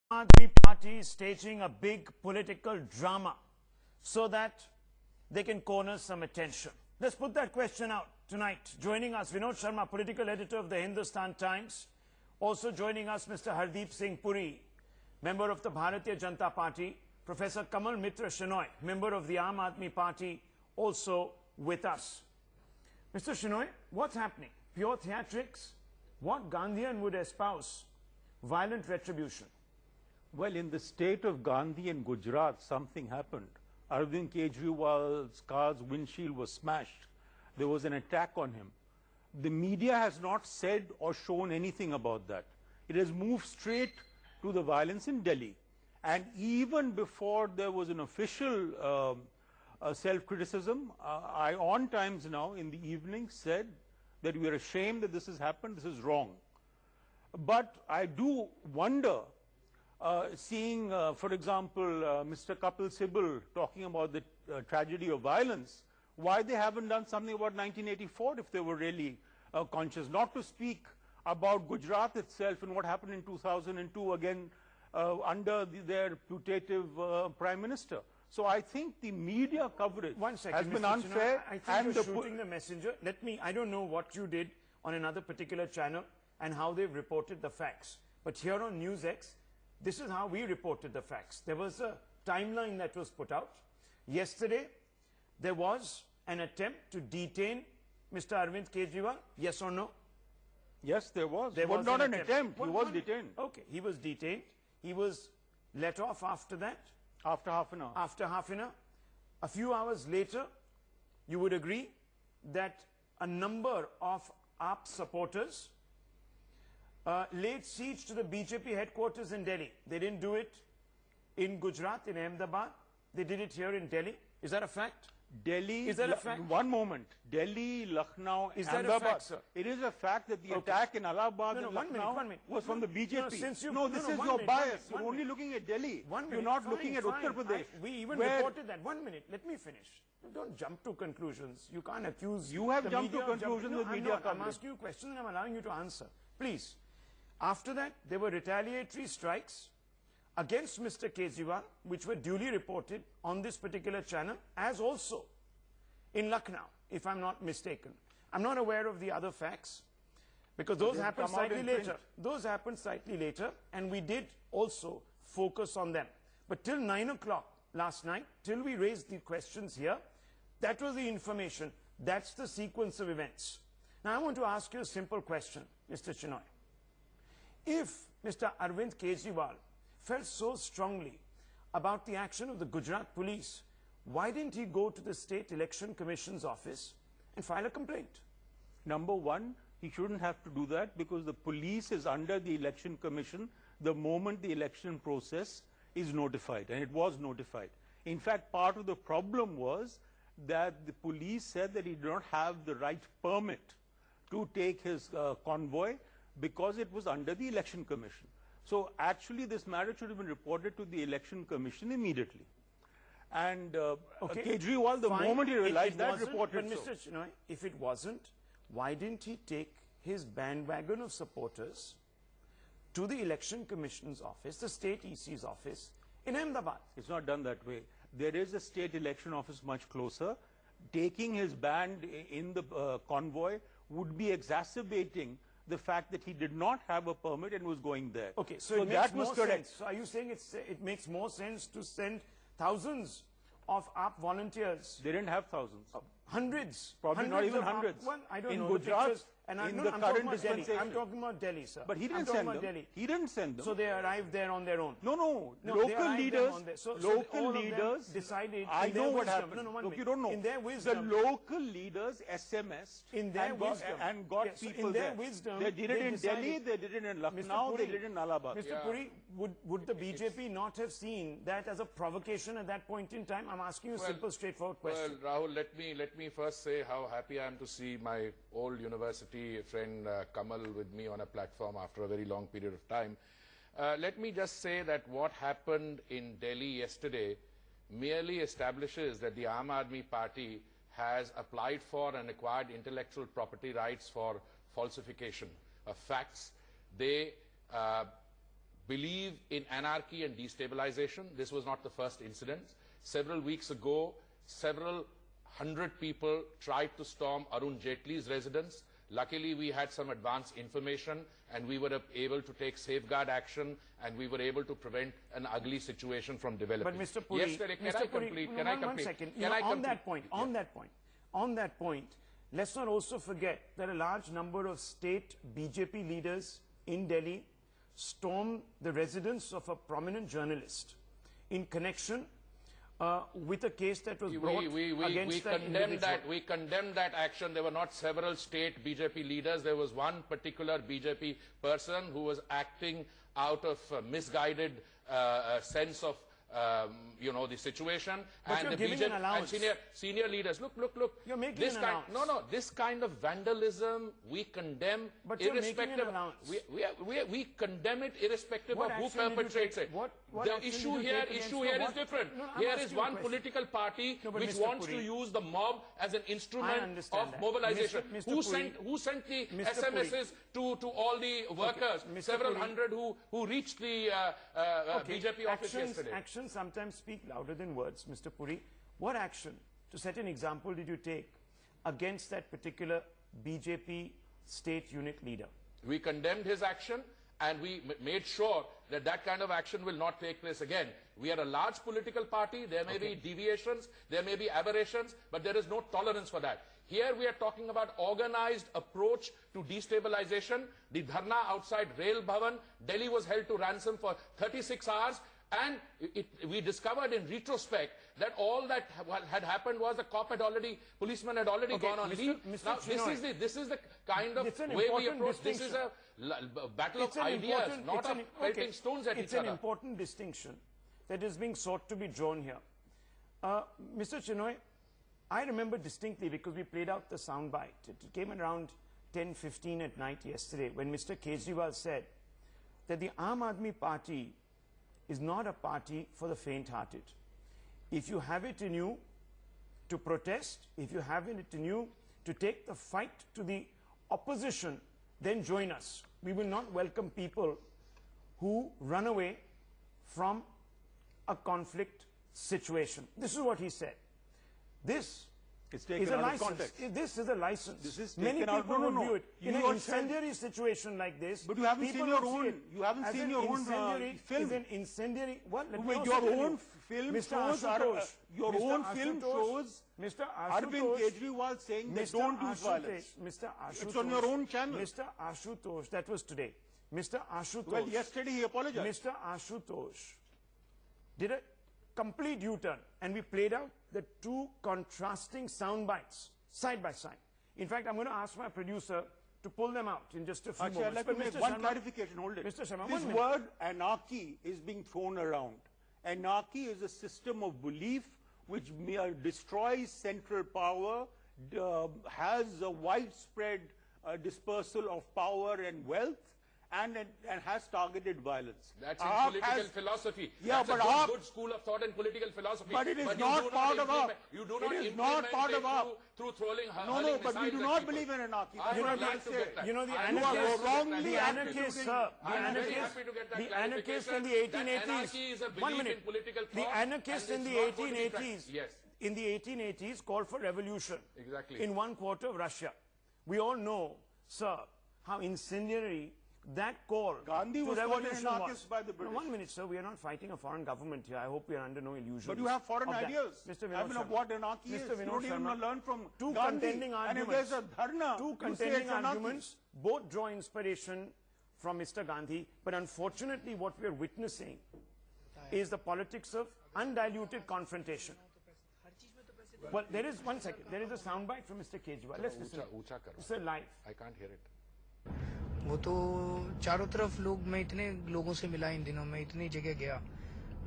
Aadmi Party is staging a big political drama so that they can corner some attention. Let's put that question out tonight. Joining us, Vinod Sharma, political editor of the Hindustan Times. Also joining us, Mr. Hardeep Singh Puri, member of the Bharatiya Janata Party. Professor Kamal Mitra Shenoy, member of the Aam Aadmi Party, also with us. Mr. Shenoy, what's happening? Pure theatrics? What Gandhian would espouse? Violent retribution? Well, in the state of Gandhi and Gujarat, something happened. Arvind Kejriwal's car's windshield was smashed. There was an attack on him. The media has not said or shown anything about that. It has moved straight to the violence in Delhi. And even before there was an official self-criticism, I on Times now in the evening said that we are ashamed that this has happened, this is wrong. But I do wonder, seeing, for example, Mr. Kapil Sibal talking about the tragedy of violence, why they haven't done something about 1984 if they were really conscious, not to speak about Gujarat itself and what happened in 2002 again under their putative Prime Minister. So I think the media coverage has been unfair. I think you're shooting the messenger. I don't know what you did on another particular channel and how they've reported the facts. But here on NewsX, this is how we reported the facts. There was a timeline that was put out. Yesterday, there was an attempt to detain Mr. Arvind Kejriwal. Yes or no? Yes, there was. There was not an attempt. He was detained. Okay, he was detained. He was let off after that. After half an hour. After half an hour. A few hours later, you would agree that a number of AAP supporters laid siege to the BJP headquarters in Delhi. They didn't do it in Gujarat, in Ahmedabad. They did it here in Delhi. Is that a fact? Delhi, is that a fact? One moment. Delhi, Lucknow, is that Ahmedabad. A fact, sir? It is a fact that the attack in Allahabad and Lucknow was from the BJP. No, this is your bias. You're only looking at Delhi. You're not looking at Uttar Pradesh. We even reported that. 1 minute. Let me finish. Don't jump to conclusions. You can't accuse. You have jumped to conclusions with media coverage. I'm asking you a question and I'm allowing you to answer. Please. After that, there were retaliatory strikes against Mr. Kejriwal, which were duly reported on this particular channel, as also in Lucknow, if I'm not mistaken. I'm not aware of the other facts, because those happened slightly later. Those happened slightly later, and we did also focus on them. But till 9 o'clock last night, till we raised the questions here, that was the information. That's the sequence of events. Now, I want to ask you a simple question, Mr. Shenoy. If Mr. Arvind Kejriwal felt so strongly about the action of the Gujarat police, why didn't he go to the State Election Commission's office and file a complaint? Number one, he shouldn't have to do that because the police is under the Election Commission the moment the election process is notified, and it was notified. In fact, part of the problem was that the police said that he did not have the right permit to take his convoy because it was under the Election Commission. So actually this matter should have been reported to the Election Commission immediately. And Kejriwal, the moment he realized that, reported but Mr. Shenoy, if it wasn't, why didn't he take his bandwagon of supporters to the Election Commission's office, the State EC's office in Ahmedabad? It's not done that way. There is a state election office much closer. Taking his band in the convoy would be exacerbating the fact that he did not have a permit and was going there. Okay, so that was correct. So are you saying it makes more sense to send thousands of AAP volunteers? They didn't have thousands. Hundreds. Probably not even hundreds. Well, I don't in know. Gujarat, and in the current dispensation. I'm talking about Delhi, sir. But he didn't send them. He didn't send them. So they arrived there on their own. No. Local leaders decided. I know what happened. Look, you don't know. In their wisdom, the local leaders SMS'd and got people in their wisdom. They did it in Delhi. They did it in Lucknow. They did it in Allahabad. Mr. Puri, would the BJP not have seen that as a provocation at that point in time? I'm asking you a simple, straightforward question. Well, Rahul, let me first say how happy I am to see my old university friend Kamal with me on a platform after a very long period of time. Let me just say that what happened in Delhi yesterday merely establishes that the Aam Aadmi Party has applied for and acquired intellectual property rights for falsification of facts. They believe in anarchy and destabilization. This was not the first incident. Several weeks ago, several hundred people tried to storm Arun Jaitley's residence. Luckily, we had some advance information and we were able to take safeguard action and we were able to prevent an ugly situation from developing. But Mr. Puri, yesterday, can I complete? Can I complete? One second. Can I on complete? On that point, let's not also forget that a large number of state BJP leaders in Delhi stormed the residence of a prominent journalist in connection with a case that was brought against that individual. We condemned that action. There were not several state BJP leaders. There was one particular BJP person who was acting out of misguided sense of the situation. But and you're the giving BJP an allowance. and senior leaders. Look. You're making this an kind, allowance. this kind of vandalism we condemn. But you're making an irrespective. allowance. We condemn it irrespective What of who action did you perpetrates take? it. What the action issue did you here, take against issue the here is what? different. No, I'm Here asking is you a one question. political party No, but which Mr. wants Puri, to use the mob as an I instrument understand of that. mobilization. Mr. Who Puri, sent the Mr. SMSs to all the workers? Mr. Several Puri. hundred who reached the BJP office yesterday. Actions sometimes speak louder than words, Mr. Puri. What action, to set an example, did you take against that particular BJP state unit leader? We condemned his action and we made sure that that kind of action will not take place again. We are a large political party. There may be deviations, there may be aberrations, but there is no tolerance for that. Here we are talking about organized approach to destabilization. The dharna outside Rail Bhavan, Delhi was held to ransom for 36 hours. And we discovered in retrospect that all that had happened was the policeman had already gone on leave. Now, this is the kind of way we approach. This is a battle of ideas, not of pelting stones at each other. It's an important distinction that is being sought to be drawn here. Mr. Chinoy, I remember distinctly because we played out the soundbite. It came around 10:15 at night yesterday when Mr. Kejriwal said that the Aam Aadmi Party is not a party for the faint-hearted. If you have it in you to protest, if you have it in you to take the fight to the opposition, then join us. We will not welcome people who run away from a conflict situation. This is what he said. This It's taken is a out of license. context. This is a license. This is Many taken out- people no, no, would no. view it You in an yourself- incendiary situation like this. But you haven't people seen your would see own- it you haven't as seen an your own, incendiary- film. Is an incendiary. What? Let me Well, also your tell you. own film Mr. shows Ashutosh, your Mr. own film Ashutosh, shows Mr. Arvind Ashutosh, Kejriwal saying they don't use violence. Mr. Ashutosh, It's on your own channel. Mr. Ashutosh, that was today. Mr. Ashutosh. Well, yesterday he apologized. Mr. Ashutosh did a complete U-turn, and we played out the two contrasting sound bites side by side. In fact, I'm going to ask my producer to pull them out in just a few Actually, I'd moments. like to But make Mr. one Sharma- clarification. Hold it. Mr. Sharma, this 1 minute. word anarchy is being thrown around. Anarchy is a system of belief which destroys central power, has a widespread dispersal of power and wealth, and has targeted violence. That's in political philosophy. Yeah, That's but a good school of thought in political philosophy. But it is you not do part of implement- our- You do not it is not implement part it of our- through throwing No, but we do not believe in anarchy. That's I what would I'm like to saying. get that. You know, the I would anarchists, like to get wrongly the that anarchists, clarification. sir, the I'm very anarchists, happy to get that the anarchists in the clarification that 1880s. anarchy is a 1 belief minute. in political The thought, anarchists and in it's the not going to be 1880s, yes. in the 1880s, called for revolution. Exactly. In one quarter of Russia. We all know, sir, how incendiary that call Gandhi to was called an revolution anarchist was. by the No, British. 1 minute, sir. We are not fighting a foreign government here. I hope we are under no illusion. But you have foreign ideas. Mr. I Vinod mean, of Sharma. what anarchy is. Mr. You Vinod don't even Sharma. learn from Two Gandhi. contending And if arguments. there's a dharna, Two you say contending it's anarchy. arguments, both draw inspiration from Mr. Gandhi. But unfortunately, what we are witnessing is the politics of undiluted confrontation. Well, there is, 1 second, there is a soundbite from Mr. Kejriwal. Let's listen. ऊंचा करो. It's a live. I can't hear it. वो तो चारों तरफ लोग, मैं इतने लोगों से मिला इन दिनों में, इतनी जगह गया,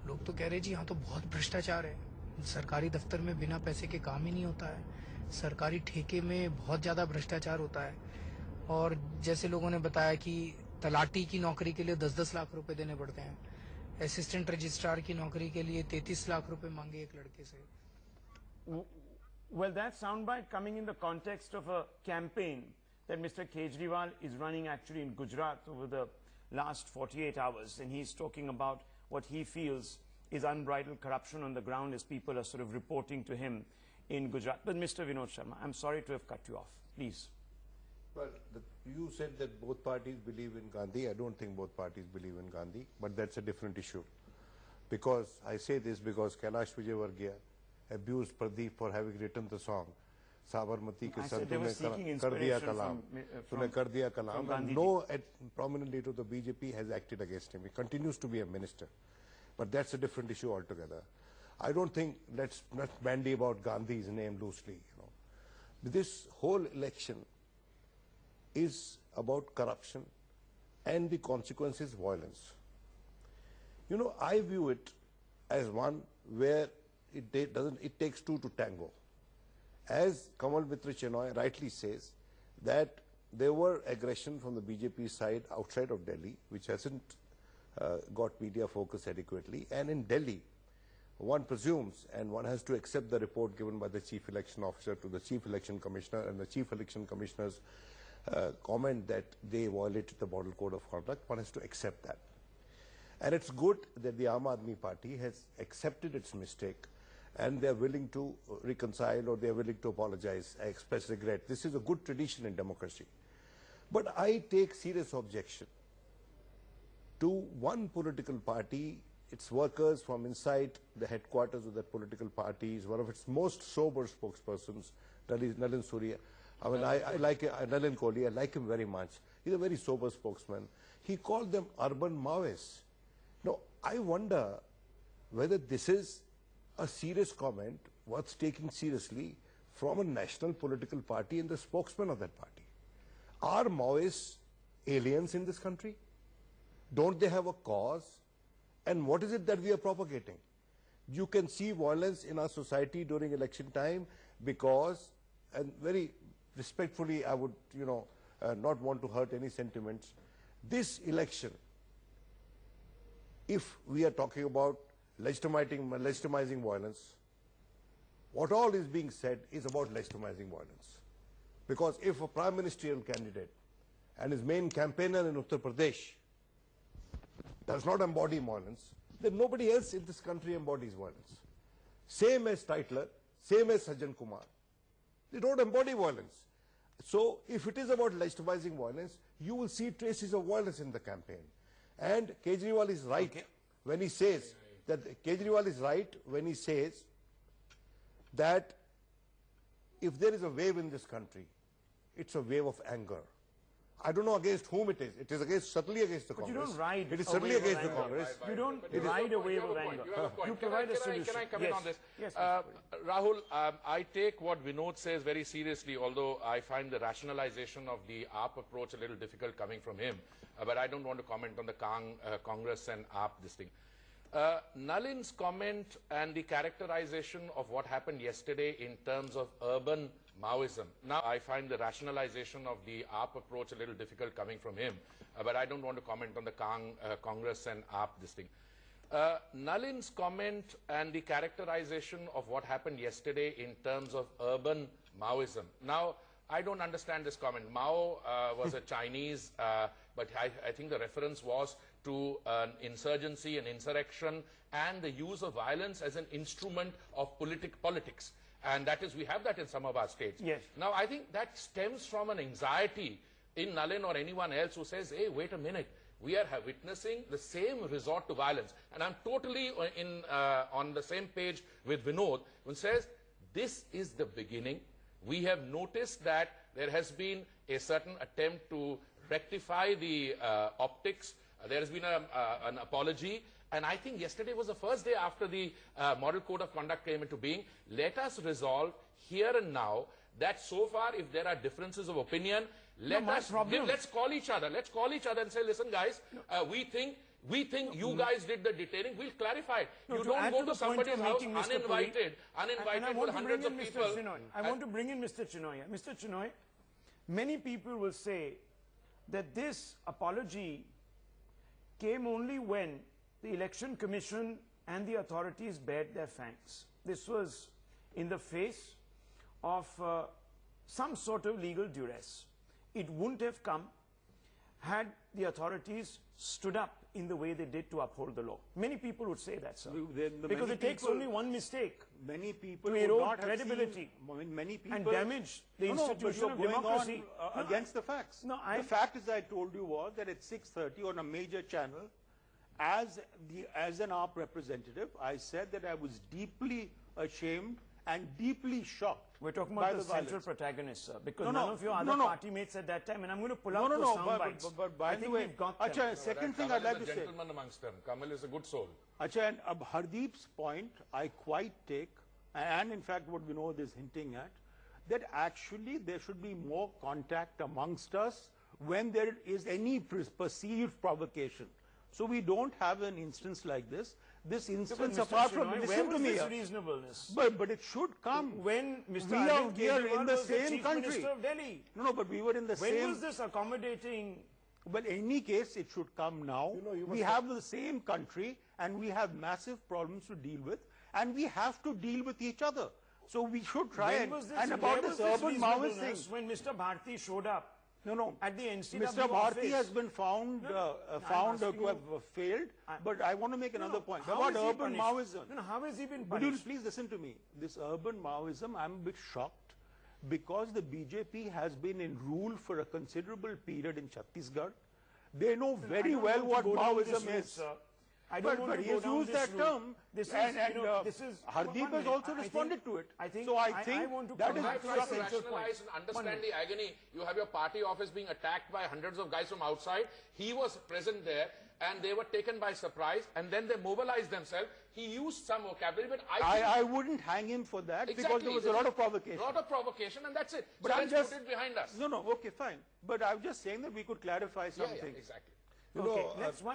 लोग तो कह रहे जी यहाँ तो बहुत भ्रष्टाचार है, सरकारी दफ्तर में बिना पैसे के काम ही नहीं होता है, सरकारी ठेके में बहुत ज़्यादा भ्रष्टाचार होता है, और जैसे लोगों ने बताया कि तलाटी की नौकरी के लिए 10-10 लाख रुपए देने पड़ते हैं, असिस्टेंट रजिस्ट्रार की नौकरी के लिए 33 लाख रुपए मांगे एक लड़के से. Well, that soundbite coming in the context of a campaign that Mr. Kejriwal is running actually in Gujarat over the last 48 hours, and he's talking about what he feels is unbridled corruption on the ground as people are sort of reporting to him in Gujarat. But Mr. Vinod Sharma, I'm sorry to have cut you off. Please. Well, you said that both parties believe in Gandhi. I don't think both parties believe in Gandhi, but that's a different issue. Because I say this because Kailash Vijayvargiya abused Pradeep for having written the song Sabarmati ke sar tune kar diya kalam. Tune kar diya kalam. And no prominent leader of the BJP has acted against him. He continues to be a minister. But that's a different issue altogether. I don't think, let's not bandy about Gandhi's name loosely. This whole election is about corruption and the consequences violence. I view it as one where it takes two to tango. As Kamal Mitra Chenoy rightly says, that there were aggression from the BJP side outside of Delhi, which hasn't got media focus adequately. And in Delhi, one presumes, and one has to accept the report given by the Chief Election Officer to the Chief Election Commissioner, and the Chief Election Commissioner's comment that they violated the Model Code of Conduct. One has to accept that. And it's good that the Aam Aadmi Party has accepted its mistake and they are willing to reconcile, or they are willing to apologize, express regret. This is a good tradition in democracy. But I take serious objection to one political party, its workers from inside the headquarters of that political party, is one of its most sober spokespersons, Nalin Surya. I mean, I like Nalin Kohli, I like him very much. He's a very sober spokesman. He called them urban Maoists. Now, I wonder whether this is a serious comment worth taking seriously from a national political party and the spokesman of that party. Are Maoists aliens in this country? Don't they have a cause? And what is it that we are propagating? You can see violence in our society during election time because, and very respectfully, I would, not want to hurt any sentiments. This election, if we are talking about legitimizing violence, what all is being said is about legitimizing violence. Because if a prime ministerial candidate and his main campaigner in Uttar Pradesh does not embody violence, then nobody else in this country embodies violence. Same as Titler, same as Sajjan Kumar. They don't embody violence. So if it is about legitimizing violence, you will see traces of violence in the campaign. And Kejriwal is right when he says that if there is a wave in this country, it's a wave of anger. I don't know against whom it is. It is certainly against the Congress. But you don't ride It is certainly against the Congress. You don't ride a wave of anger. You provide a solution. Can I come in on this? Yes, Rahul, I take what Vinod says very seriously, although I find the rationalization of the AAP approach a little difficult coming from him. But I don't want to comment on the Congress and AAP this thing. Nalin's comment and the characterization of what happened yesterday in terms of urban Maoism. Now, I find the rationalization of the AAP approach a little difficult coming from him, but I don't want to comment on the Congress and AAP this thing. Nalin's comment and the characterization of what happened yesterday in terms of urban Maoism. Now, I don't understand this comment. Mao was a Chinese, but I think the reference was to an insurgency, an insurrection, and the use of violence as an instrument of politics. And that is, we have that in some of our states. Yes. Now, I think that stems from an anxiety in Nalin or anyone else who says, hey, wait a minute, we are witnessing the same resort to violence. And I'm totally on the same page with Vinod, who says, this is the beginning. We have noticed that there has been a certain attempt to rectify the optics. There has been an apology. And I think yesterday was the first day after the Model Code of Conduct came into being. Let us resolve here and now that so far, if there are differences of opinion, let's call each other. Let's call each other and say, listen, guys, we think you guys did the detaining. We'll clarify it. You don't go to somebody's house uninvited with hundreds of people. I want to bring in Mr. Chenoy. Mr. Chenoy, many people will say that this apology came only when the Election Commission and the authorities bared their fangs. This was in the face of some sort of legal duress. It wouldn't have come had the authorities stood up in the way they did to uphold the law. Many people would say that, sir. Because it takes only one mistake many people to would erode not have credibility seen, many people and damage the institution of but you're going democracy. on, against the facts. No, the fact, as I told you, was that at 6:30 on a major channel, as an ARP representative, I said that I was deeply ashamed and deeply shocked. We're talking by about the central violence. protagonist, sir, because No, none no, of your no, other no. party mates at that time, and I'm going to pull out those sound bites. But by I the think way, we've got them. Acha, second thing I'd like to Kamal is a say. gentleman amongst them. Kamal is a good soul. Acha, and Hardeep's point, I quite take, and in fact what Vinod is hinting at, that actually there should be more contact amongst us when there is any perceived provocation. So we don't have an instance like this. This instance, Mr. apart from, Shenoy, listen where to was me, this reasonableness? but it should come. When Mr. we Arvind are Kejriwal in the was the same Chief country. Minister of Delhi. No, but we were in the When same. was this accommodating? Well, in any case, it should come now. We have the same country, and we have massive problems to deal with, and we have to deal with each other. So we should try When and, was this, and where about was this urban Maoist thing. reasonableness when Mr. Bharti showed up No. at the NCW Mr. Bharti office? has been found I'm found to asking have you- failed. But I want to make another point How about is he urban punished? Maoism. No, how has he been Would you punished? please listen to me? This urban Maoism, I'm a bit shocked because the BJP has been in rule for a considerable period in Chhattisgarh. They know very well what Maoism is. I don't want But to he go has down used this that route. term, This is, and this is Hardeep one has minute. also I think- responded to it. I think, So I think want to that come is back to Try the to central point. rationalize and One understand minute. the agony. You have your party office being attacked by hundreds of guys from outside. He was present there, and they were taken by surprise, and then they mobilized themselves. He used some vocabulary, but I think I wouldn't hang him for that because there was a lot of provocation. A lot of provocation, and that's it. But So I'm let's just put it behind us. No, okay, fine. But I'm just saying that we could clarify some Yeah, things. exactly.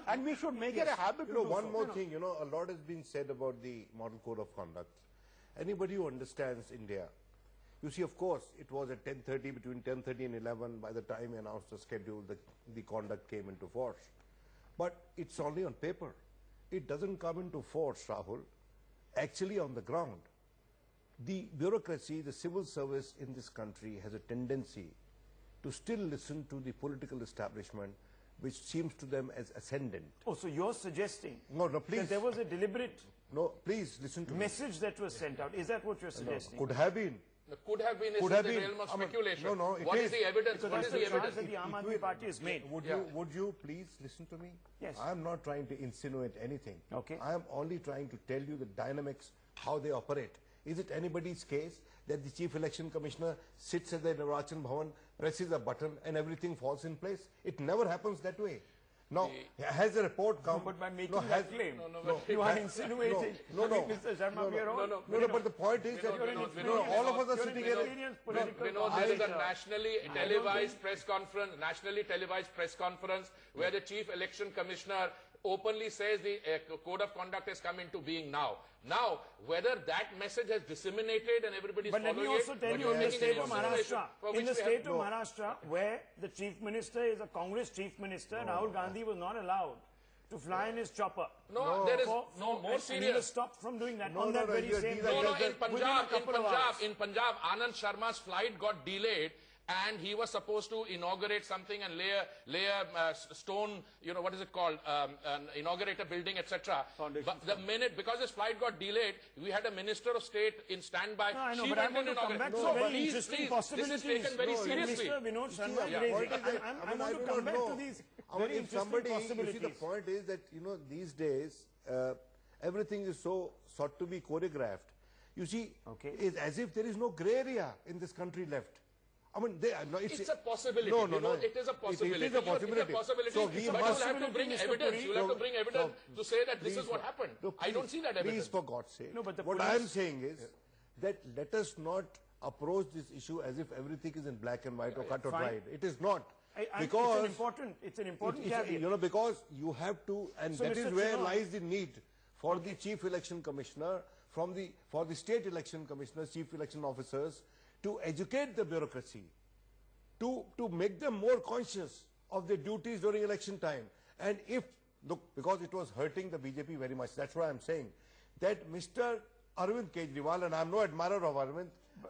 And we should make it a habit to do one so. more thing, a lot has been said about the model code of conduct. Anybody who understands India, you see, of course, it was at 10:30, between 10:30 and 11, by the time he announced the schedule, the conduct came into force. But it's only on paper. It doesn't come into force, Rahul, actually on the ground. The bureaucracy, the civil service in this country has a tendency to still listen to the political establishment, which seems to them as ascendant. Oh, so you're suggesting No, please. that there was a deliberate No, please listen to me. message that was sent out. Is that what you're suggesting? Could have been. Could have been is Could in have the been. realm of I mean, speculation. no, it What is is. the evidence? Because What that's is the the choice evidence? that the Aam Aadmi Party has made. Would you please listen to me? Yes. I'm not trying to insinuate anything. Okay. I am only trying to tell you the dynamics, how they operate. Is it anybody's case that the Chief Election Commissioner sits at the Nirvachan Bhavan, presses a button, and everything falls in place? It never happens that way. Now, has a report come? But by making has- that claim, you are insinuating. No, I think, Mr. Sharma, we are all... No, but the point is that all of us are sitting here. There is a nationally televised press conference where the Chief Election Commissioner openly says the code of conduct has come into being now. Now, whether that message has disseminated and everybody is But let following me also it, tell but you, you're in the making state an of insinuation Maharashtra, for in which the we have state of Maharashtra, where the Chief Minister is a Congress Chief Minister, Rahul Gandhi was not allowed to fly in his chopper. No, there is For- no more and he was serious. stopped from doing that No, on no, that no, very these are- same these are day. No, just- Within a couple of hours. in Punjab, Anand Sharma's flight got delayed, and he was supposed to inaugurate something and lay a stone, what is it called, inaugurate a building, etc. But the minute, because his flight got delayed, we had a Minister of State in standby. No, I know, She but I went want in to come inaugurate. back to So a very please, interesting please, possibilities. this is taken very seriously. Mr. Vinod Sharma The raised point it. is that- I want to come back to these very interesting somebody, you see, possibilities. the point is that, these days, everything is so sought to be choreographed. You see, it's as if there is no gray area in this country left. I mean, It's a possibility. No, It is a possibility. It is a possibility. It's a possibility. So we but must- you'll have to bring Mr. evidence. Puri. You'll have to bring evidence to say that this is what happened. I don't see that evidence. Please, for God's sake. No, but the what police- I am saying is that let us not approach this issue as if everything is in black and white or cut or Fine. dried. It is not. Because it's an important caveat. because you have to, and So, that Mr. is where Chinoy- lies the need for the Chief Election Commissioner, for the State Election Commissioners, Chief Election Officers, to educate the bureaucracy, to make them more conscious of their duties during election time. And because it was hurting the BJP very much, that's why I'm saying that Mr. Arvind Kejriwal, and I'm no admirer of Arvind,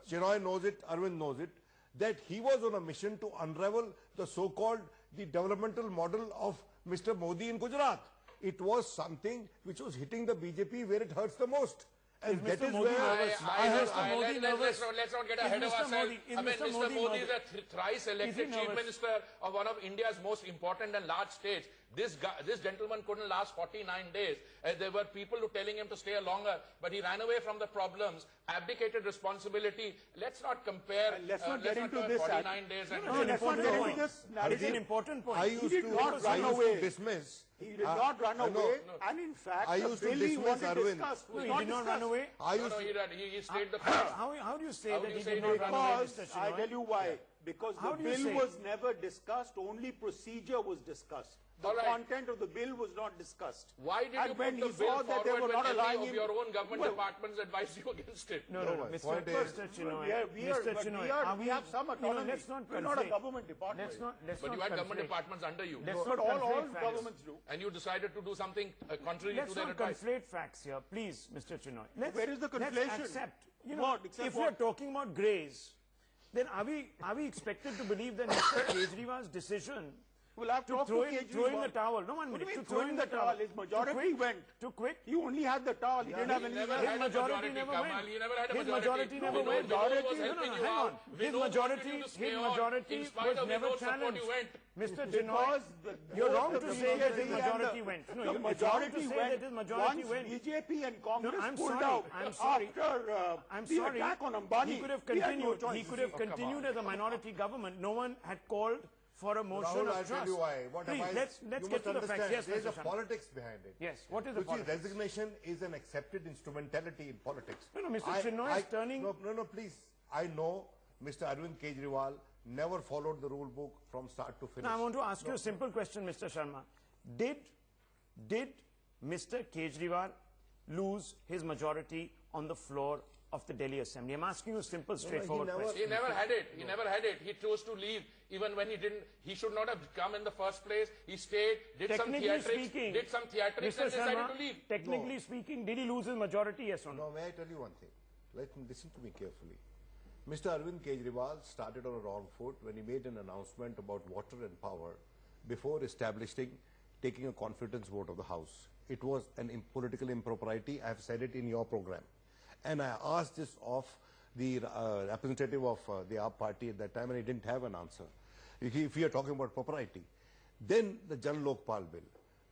Chinoy knows it, Arvind knows it, that he was on a mission to unravel the so-called the developmental model of Mr. Modi in Gujarat. It was something which was hitting the BJP where it hurts the most. And that is where let's not get ahead of ourselves. I mean, Mr. Modi is a thrice elected chief minister of one of India's most important and large states. This gentleman couldn't last 49 days. There were people who telling him to stay longer, but he ran away from the problems, abdicated responsibility. Let's not compare. Let's not get into this. 49 days. And It's an important point. I used to dismiss. He did not run away, and in fact, I used to dismiss Arvind. No, he did not run away. He stayed the course. How do you say How that do you he say did he not did run not? away, Because Mr. I Chinoy? tell you why. Because How the do you say bill it? was never discussed, only procedure was discussed. The All right. content of the bill was not discussed. Why did And you when put he the bill saw that they forward were when not allowing any of him- your own government Well- departments advised you against it? No. Mr. point is- Chinoy. We have some autonomy. Let's not We're not a conflate. government department. Let's But not you had government conflate. departments under you. Let's But not all conflate facts. governments do. And you decided to do something contrary to Let's their not advice. conflate facts here, please, Mr. Chinoy. Where is the Let's conflation? accept. What? Except If we are what? talking about greys, then are we expected to believe that Mr. Kejriwal's decision We'll have to talk throw to in Kejriwal. the towel? No, 1 What do minute. you mean To throw in the towel. His majority went. To quit. He only had the towel. He didn't have He any. never His had a majority majority, never Kamal. went. He never had a His majority. majority never Vinod- went. Vinod was No, helping you hang out. on. His Vinod wanted majority, you to stay his on. majority In spite was of never Vinod's support, challenged. you went. Mr. Chinoy, Because you're wrong both to the say that his BJP and majority the- went. No, the it's wrong majority to say went. that his majority Once went. BJP and Congress I'm pulled sorry. out I'm sorry. after I'm the sorry. attack on Ambani. He could have we had no continued. choice. He could have continued as a minority government. No one had called for a motion Rahul, of I'll trust. tell you why. What Please, have I- let's you get must to the facts. understand, Yes, there is Mr. a Sharma. politics behind it. Yes, what is the Which is politics? resignation is an accepted instrumentality in politics. No, Mr. Chinoy is turning- No, please. I know Mr. Arvind Kejriwal never followed the rule book from start to finish. Now, I want to ask you a simple question, Mr. Sharma. Did Mr. Kejriwal lose his majority on the floor of the Delhi Assembly? I'm asking you a simple, straightforward never- question. He never had it. He never had it. He chose to leave even when he didn't. He should not have come in the first place. He stayed, did some Technically theatrics, speaking, and Mr. decided Sharma, to leave. technically speaking, did he lose his majority, yes or no? Now, may I tell you one thing? Listen to me carefully. Mr. Arvind Kejriwal started on a wrong foot when he made an announcement about water and power before taking a confidence vote of the House. It was an political impropriety. I have said it in your program. And I asked this of the representative of the AAP party at that time, and he didn't have an answer. If we are talking about propriety. Then the Jan Lokpal bill.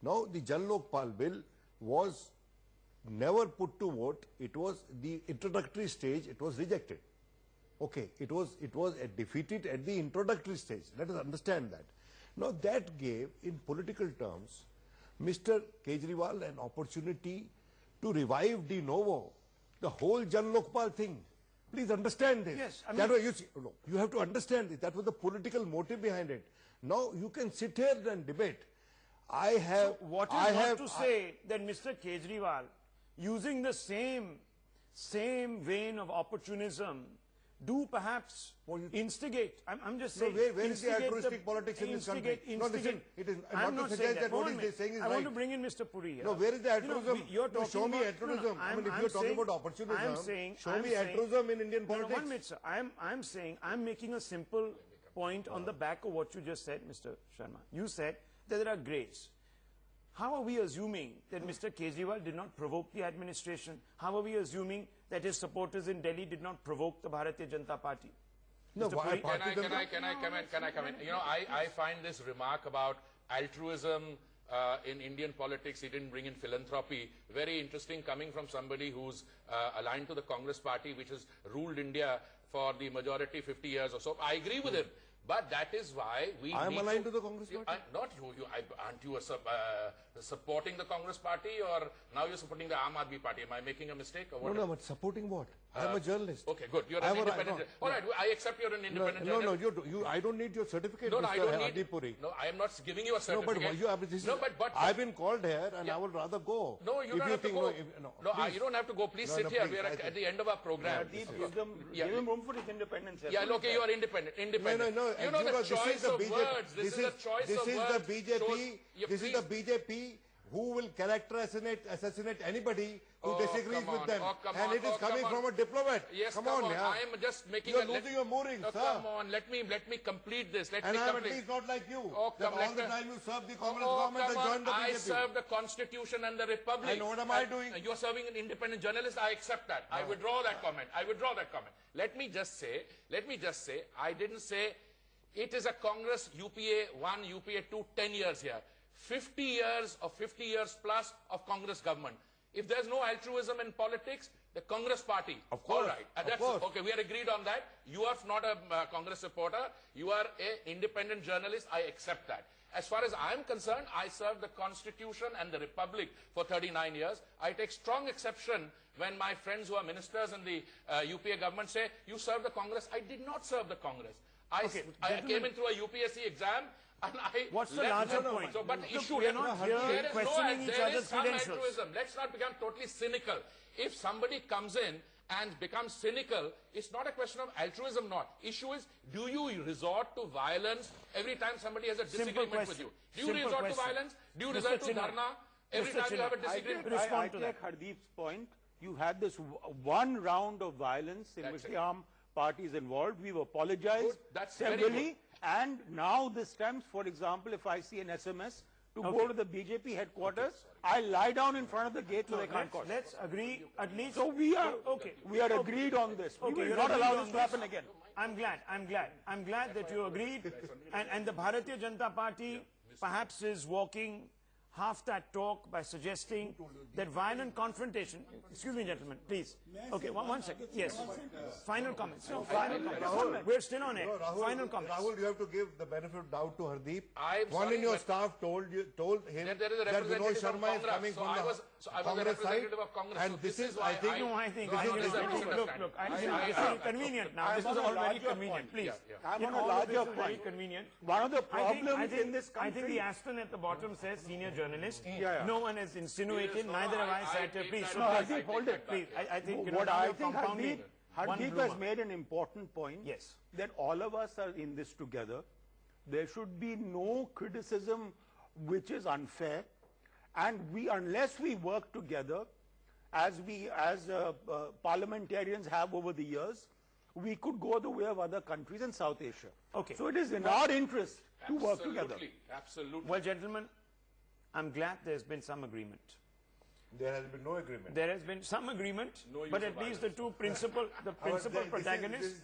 Now, the Jan Lokpal bill was never put to vote. It was the introductory stage. It was rejected. Okay, it was defeated at the introductory stage. Let us understand that. Now, that gave, in political terms, Mr. Kejriwal an opportunity to revive de novo the whole Jan Lokpal thing. Please understand this. Yes, I That mean- was, you have to understand this. That was the political motive behind it. Now, you can sit here and debate. What is not to say that Mr. Kejriwal, using the same vein of opportunism, do perhaps instigate. I'm just saying. where is the instigate altruistic politics in this country? No, listen, it is I'm not to suggest that what he's saying is I want right. to bring in Mr. Puri here. No, where is the altruism? You're No, talking show me about- altruism. I mean, if I'm you're talking saying- about opportunism, I'm saying, show me altruism in Indian No, politics. 1 minute, sir. I'm saying, I'm making a simple point on the back of what you just said, Mr. Sharma. You said that there are greys. How are we assuming that Mr. Kejriwal did not provoke the administration? How are we assuming that his supporters in Delhi did not provoke the Bharatiya Janata Party? No, Mr. why Puri, Can I partisan- come in? You know, I find this remark about altruism in Indian politics, he didn't bring in philanthropy, very interesting coming from somebody who's aligned to the Congress party, which has ruled India for the majority 50 years or so. I agree with him. But that is why we I am need aligned to the Congress party. Not you. Aren't you supporting the Congress party, or now you're supporting the Aam Aadmi party? Am I making a mistake? Or what? No, but supporting what? I'm a journalist. Okay, good. You're I an have a right- independent. no, All right, I accept you're an independent. No, journalist. I don't need your certificate, No, I Mr. don't need. Adipuri. No, I am not giving you a No, certificate. but I've been called here, and I will rather go. No, you If don't have to think- go. please. You don't have to go. Please No, sit no, here. please, We are I at the end of our program. Give him room for his independence. Yeah, okay, you are independent. No, Independent. You know the because choice of words. This is a choice this of is words. the BJP. shows- Yeah, This is please. the BJP who will character assassinate anybody who disagrees with them. And it is coming from a diplomat. Yes, come on, yeah. I am just making You're losing your moorings, sir. Come on, let me complete this. And I am at least not like you. That all the time you serve the Congress government and join the BJP. I serve the Constitution and the Republic. And what am I doing? You're serving an independent journalist. I accept that. I withdraw that comment. Let me just say, I didn't say it is a Congress UPA 1, UPA 2, 10 years here. 50 years or 50 years plus of Congress government. If there's no altruism in politics, the Congress party. Of course. All right. That's okay. We are agreed on that. You are not a Congress supporter. You are an independent journalist. I accept that. As far as I'm concerned, I served the Constitution and the Republic for 39 years. I take strong exception when my friends who are ministers in the UPA government say, you serve the Congress. I did not serve the Congress. I came in through a UPSC exam. And what's the larger point? So, but the issue we are not here questioning each other's credentials. Altruism. Let's not become totally cynical. If somebody comes in and becomes cynical, it's not a question of altruism. Issue is, do you resort to violence every time somebody has a disagreement with you? Do you resort to violence? Do you resort to dharna every time you have a disagreement? I take Hardeep's point. You had this one round of violence in which the armed parties involved. We've apologized severally. And now this stems, for example, if I see an SMS to go to the BJP headquarters, I lie down in front of the gate so they can't cross. Let's agree at least. So we are agreed on this. We will not allow this to happen again. I'm glad that you agreed. And the Bharatiya Janata Party perhaps is walking half that talk by suggesting that violent confrontation, excuse me gentlemen, please. Okay, one second, yes. Final comments. No, final comments. We're still on it. Final comments. Rahul, you have to give the benefit of doubt to Hardeep. One in your staff told him that Vinod Sharma is coming from the Congress side. And this is, I think, look, this is convenient now. This is all very convenient, please. I'm on a larger point. One of the problems in this country... I think the Aston at the bottom says senior journalist. No one has insinuated, neither have I said, please. No, Hardeep, hold it. Please, I think, what I think Hardeep has made an important point. Yes. That all of us are in this together. There should be no criticism which is unfair. And unless we work together, as parliamentarians have over the years, we could go the way of other countries in South Asia. Okay. So it is in our interest to work together. Absolutely. Well, gentlemen, I'm glad there's been some agreement. There has been no agreement. There has been some agreement, but at least the principal protagonists,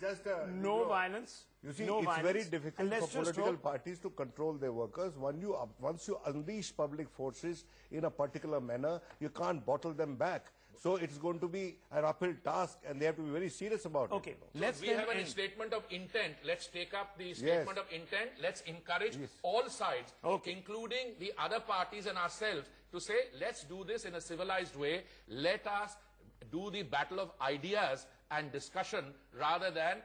no violence. You see, no it's violence. very difficult for political parties to control their workers. Once you unleash public forces in a particular manner, you can't bottle them back. So it's going to be an uphill task, and they have to be very serious about it. So we have a statement of intent. Let's take up the statement of intent. Let's encourage all sides, including the other parties and ourselves, to say, let's do this in a civilized way. Let us do the battle of ideas and discussion rather than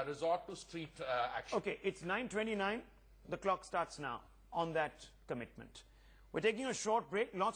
resort to street action. Okay, it's 9:29. The clock starts now on that commitment. We're taking a short break. Lots